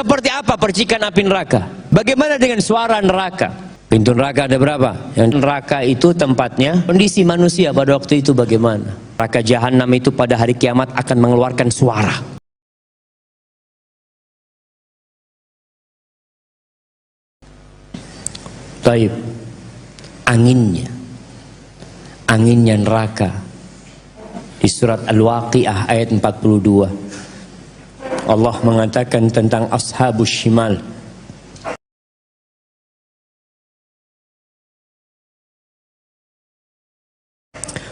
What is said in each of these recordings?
Seperti apa percikan api neraka? Bagaimana dengan suara neraka? Pintu neraka ada berapa? Yang neraka itu tempatnya kondisi manusia pada waktu itu bagaimana? Neraka jahanam itu pada hari kiamat akan mengeluarkan suara. Taib. Anginnya neraka. Di surat Al-Waqi'ah ayat 42. Allah mengatakan tentang ashabus shimal.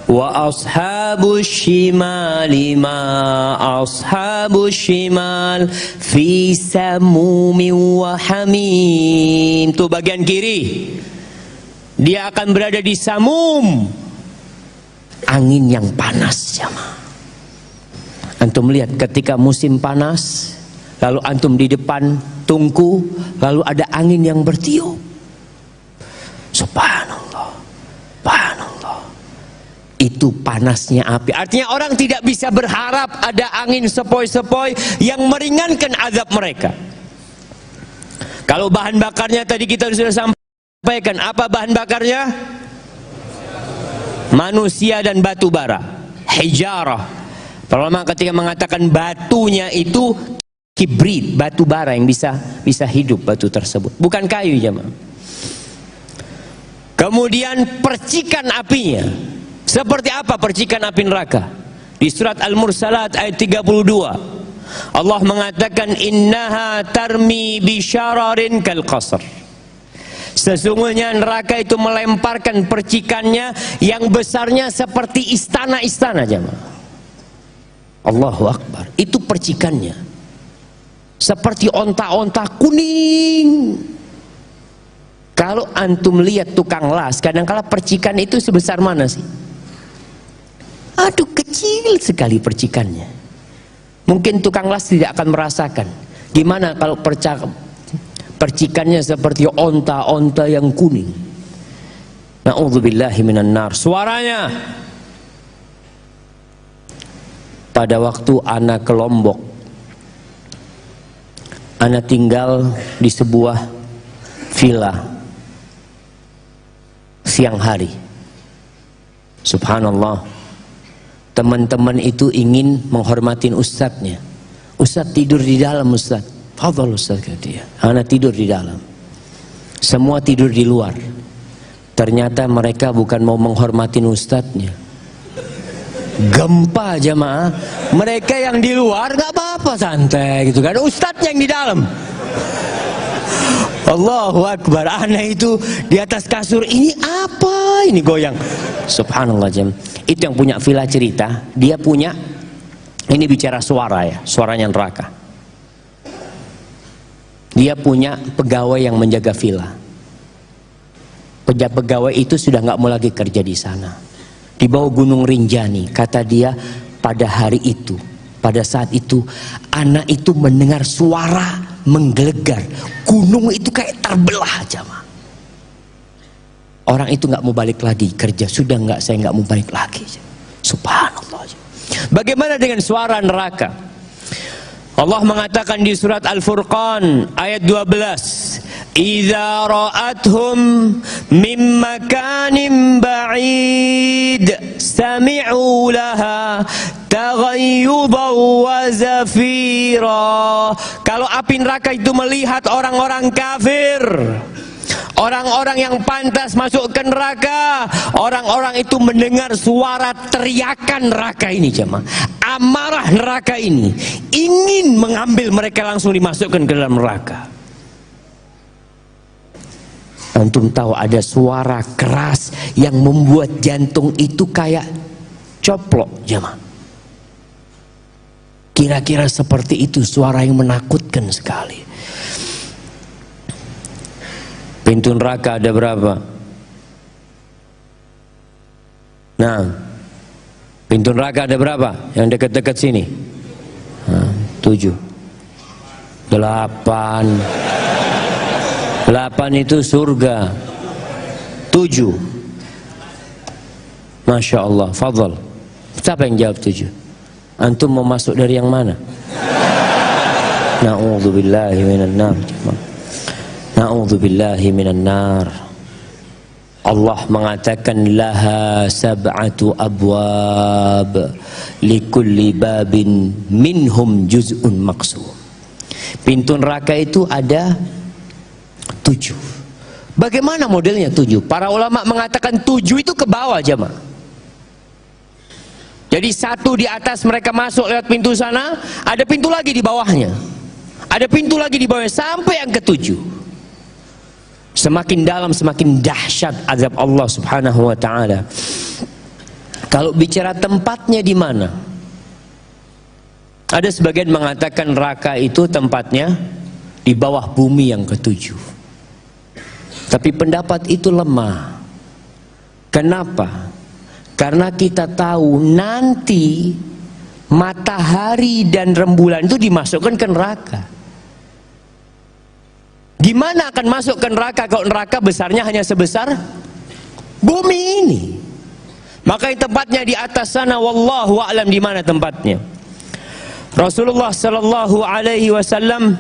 Wa ashabus shimali ma ashabus shimal fi samumin wa hamim. Itu bagian kiri. Dia akan berada di samum, angin yang panas, jamaah. Antum lihat ketika musim panas, lalu antum di depan tungku, lalu ada angin yang bertiup. Subhanallah, subhanallah. Itu panasnya api. Artinya orang tidak bisa berharap ada angin sepoi-sepoi yang meringankan azab mereka. Kalau bahan bakarnya tadi kita sudah sampaikan, apa bahan bakarnya? Manusia dan batu bara, hijarah. Para ulama ketika mengatakan batunya itu kibrit, batu bara yang bisa hidup batu tersebut, bukan kayu, jemaah. Kemudian percikan apinya, seperti apa percikan api neraka? Di surat Al-Mursalat ayat 32, Allah mengatakan innaha tarmi bisyararin kal qasr. Sesungguhnya neraka itu melemparkan percikannya yang besarnya seperti istana-istana, jemaah. Allahu Akbar. Itu percikannya seperti onta-onta kuning. Kalau antum lihat tukang las, kadang-kala percikan itu sebesar mana sih? Aduh, kecil sekali percikannya. Mungkin tukang las tidak akan merasakan. Gimana kalau percikannya seperti onta-onta yang kuning? Na'udzubillahi minan nar. Suaranya pada waktu ana ke Lombok, ana tinggal di sebuah villa siang hari. Subhanallah, teman-teman itu ingin menghormatin ustadznya. Ustadz tidur di dalam, ustadz. Fadhal ustadz, kata dia. Ana tidur di dalam. Semua tidur di luar. Ternyata mereka bukan mau menghormatin ustadznya. Gempa, jamaah. Mereka yang di luar nggak apa-apa, santai gitu kan. Ustadznya yang di dalam. Allahu Akbar. Aneh itu di atas kasur, ini apa? Ini goyang. Subhanallah, jam. Itu yang punya villa cerita. Dia punya, ini bicara suara ya, suaranya neraka. Dia punya pegawai yang menjaga villa. Pegawai itu sudah nggak mau lagi kerja di sana. Di bawah Gunung Rinjani, kata dia, pada hari itu, pada saat itu, anak itu mendengar suara menggelegar. Gunung itu kayak terbelah, jamaah. Orang itu nggak mau balik lagi kerja. Sudah nggak, saya nggak mau balik lagi. Subhanallah. Bagaimana dengan suara neraka? Allah mengatakan di surat Al-Furqan ayat 12, idza ra'athum min makanin ba'id sami'u laha taghayyudan wa zafira. Kalau api neraka itu melihat orang-orang kafir, orang-orang yang pantas masuk ke neraka, orang-orang itu mendengar suara teriakan neraka ini, jemaah. Amarah neraka ini ingin mengambil mereka, langsung dimasukkan ke dalam neraka. Antum tahu ada suara keras yang membuat jantung itu kayak coplok, jemaah. Kira-kira seperti itu, suara yang menakutkan sekali. Pintu neraka ada berapa? Nah, pintu neraka ada berapa? Yang dekat-dekat sini? 7, 8. 8 itu surga. 7. Masya Allah. Fadhal. Siapa yang jawab 7? Antum mau masuk dari yang mana? Na'udzubillahi minan nar. Na'udzubillahi minan nar. Allah mengatakan laha sab'atu abwab likulli babin minhum juz'un maqsum. Pintu neraka itu ada 7. Bagaimana modelnya 7? Para ulama mengatakan 7 itu ke bawah jemaah. Jadi 1 di atas mereka masuk lewat pintu sana, ada pintu lagi di bawahnya. Ada pintu lagi di bawahnya sampai yang ke-7. Semakin dalam semakin dahsyat azab Allah Subhanahu wa taala. Kalau bicara tempatnya di mana? Ada sebagian mengatakan neraka itu tempatnya di bawah bumi yang ke-7. Tapi pendapat itu lemah. Kenapa? Karena kita tahu nanti matahari dan rembulan itu dimasukkan ke neraka. Gimana akan masuk ke neraka kalau neraka besarnya hanya sebesar bumi ini? Maka yang tempatnya di atas sana, wallahu a'lam di mana tempatnya. Rasulullah sallallahu alaihi wasallam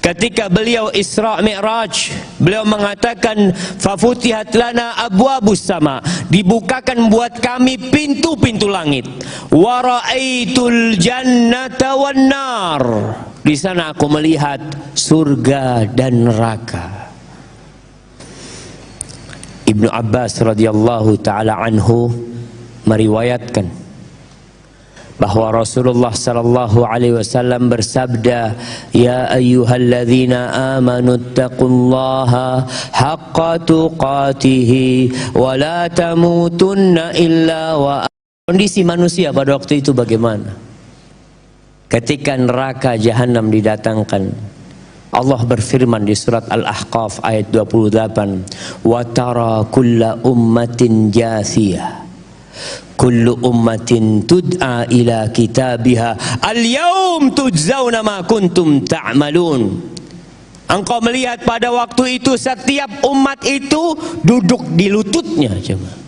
ketika beliau Isra Mi'raj, beliau mengatakan fafutihat lana abwabus sama, dibukakan buat kami pintu-pintu langit. Wa raaitul jannata wan nar. Di sana aku melihat surga dan neraka. Ibnu Abbas radhiyallahu taala anhu meriwayatkan bahwa Rasulullah sallallahu alaihi wasallam bersabda, ya ayyuhalladzina amanu taqullaha haqqa tuqatih wa la tamutunna illa wa. Kondisi manusia pada waktu itu bagaimana? Ketika neraka jahanam didatangkan, Allah berfirman di surat Al-Ahqaf ayat 28, wa tara kulla ummatin jathiyah kullu ummatin tud'a ila kitabiha al-yawm tujzauna ma kuntum ta'malun. Engkau melihat pada waktu itu setiap umat itu duduk di lututnya jemaah.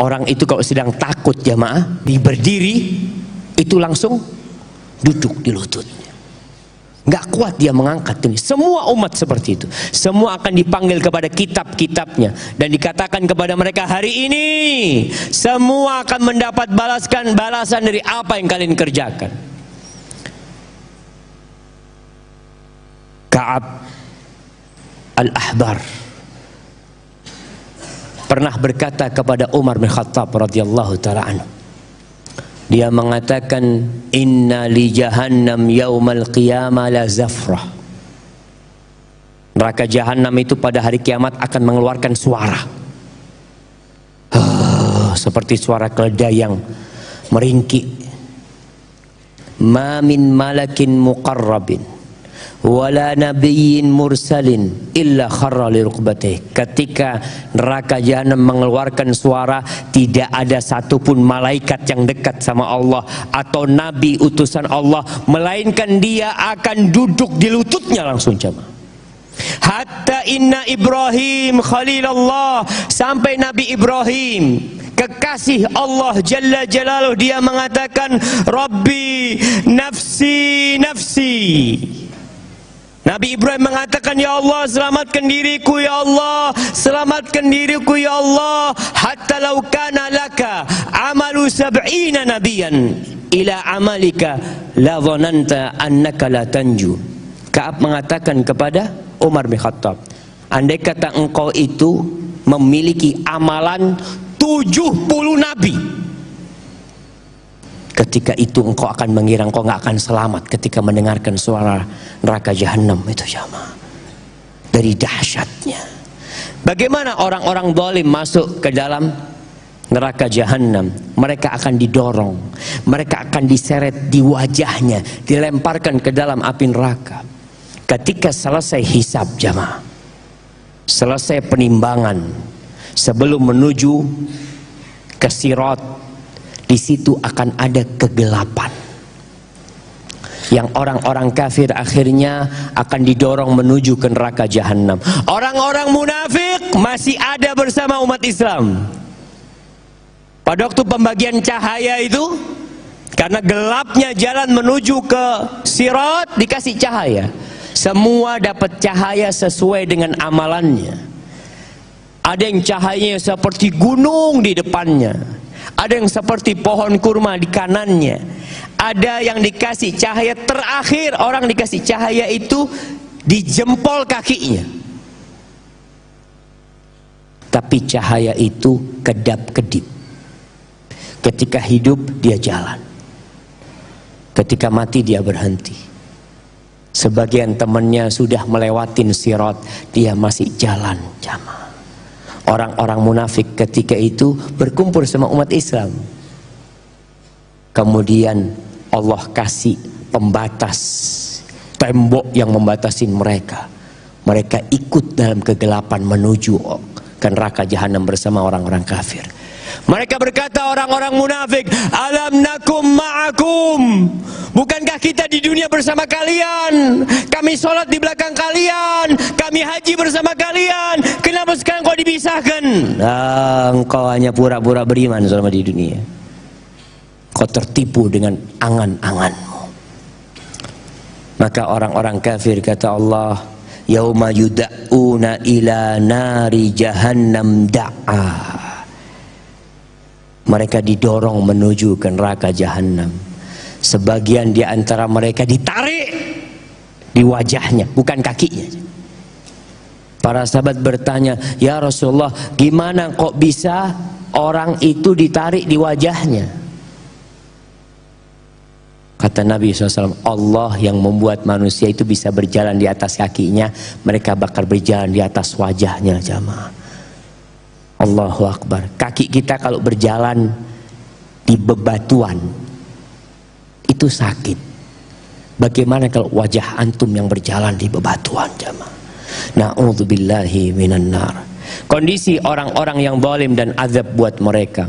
Orang itu kalau sedang takut jemaah, berdiri itu langsung duduk di lututnya. Nggak kuat dia mengangkat ini. Semua umat seperti itu. Semua akan dipanggil kepada kitab-kitabnya dan dikatakan kepada mereka, hari ini semua akan mendapat balasan dari apa yang kalian kerjakan. Ka'ab Al-Ahbar pernah berkata kepada Umar bin Khattab radhiyallahu taala anhu. Dia mengatakan, inna li jahannam yaumal qiyamah la zafrah. Neraka jahanam itu pada hari kiamat akan mengeluarkan suara seperti suara keledai yang meringkik. Ma min malakin muqarrabin wala nabiyyin mursalin illa kharra li rukbatih. Ketika neraka jahanam mengeluarkan suara, tidak ada satupun malaikat yang dekat sama Allah atau nabi utusan Allah, melainkan dia akan duduk di lututnya langsung jemaah. Hatta inna Ibrahim Khalilullah, sampai Nabi Ibrahim kekasih Allah Jalla Jalaluh, dia mengatakan, Rabbi nafsi nafsi. Nabi Ibrahim mengatakan, ya Allah selamatkan diriku, ya Allah selamatkan diriku, ya Allah, hatta law kana laka amalu sab'ina nabiyan ila amalika la dhananta annaka la tanju. Ka'ab mengatakan kepada Umar bin Khattab, andai kata engkau itu memiliki amalan 70 nabi, ketika itu engkau akan mengira engkau nggak akan selamat ketika mendengarkan suara neraka jahanam itu jamaah. Dari dahsyatnya, bagaimana orang-orang zalim masuk ke dalam neraka jahanam, mereka akan didorong, mereka akan diseret di wajahnya, dilemparkan ke dalam api neraka. Ketika selesai hisab jamaah, selesai penimbangan, sebelum menuju ke sirat, di situ akan ada kegelapan yang orang-orang kafir akhirnya akan didorong menuju ke neraka jahanam. Orang-orang munafik masih ada bersama umat Islam. Pada waktu pembagian cahaya itu, Karena gelapnya jalan menuju ke Sirat dikasih cahaya. Semua dapat cahaya sesuai dengan amalannya. Ada yang cahayanya seperti gunung di depannya, ada yang seperti pohon kurma di kanannya, ada yang dikasih cahaya terakhir. Orang dikasih cahaya itu di jempol kakinya. Tapi cahaya itu kedap-kedip. Ketika hidup dia jalan, ketika mati dia berhenti. Sebagian temannya sudah melewatin Sirat, dia masih jalan jamaah. Orang-orang munafik ketika itu berkumpul sama umat Islam. Kemudian Allah kasih pembatas, tembok yang membatasin mereka. Mereka ikut dalam kegelapan menuju ke neraka jahanam bersama orang-orang kafir. Mereka berkata, orang-orang munafik, alam nakum ma'akum, bukankah kita di dunia bersama kalian? Kami sholat di belakang kalian, kami haji bersama kalian, kenapa sekarang kau dipisahkan? Engkau hanya pura-pura beriman selama di dunia. Kau tertipu dengan angan-anganmu. Maka orang-orang kafir, kata Allah, yauma yuda'una ila nari jahannam da'a. Mereka didorong menuju ke neraka jahanam. Sebagian di antara mereka ditarik di wajahnya, bukan kakinya. Para sahabat bertanya, ya Rasulullah, gimana kok bisa orang itu ditarik di wajahnya? Kata Nabi SAW, Allah yang membuat manusia itu bisa berjalan di atas kakinya, mereka bakal berjalan di atas wajahnya jamaah. Allahu Akbar. Kaki kita kalau berjalan di bebatuan itu sakit. Bagaimana kalau wajah antum yang berjalan di bebatuan jamaah? Na'udzubillahi minan nar. Kondisi orang-orang yang zalim dan azab buat mereka.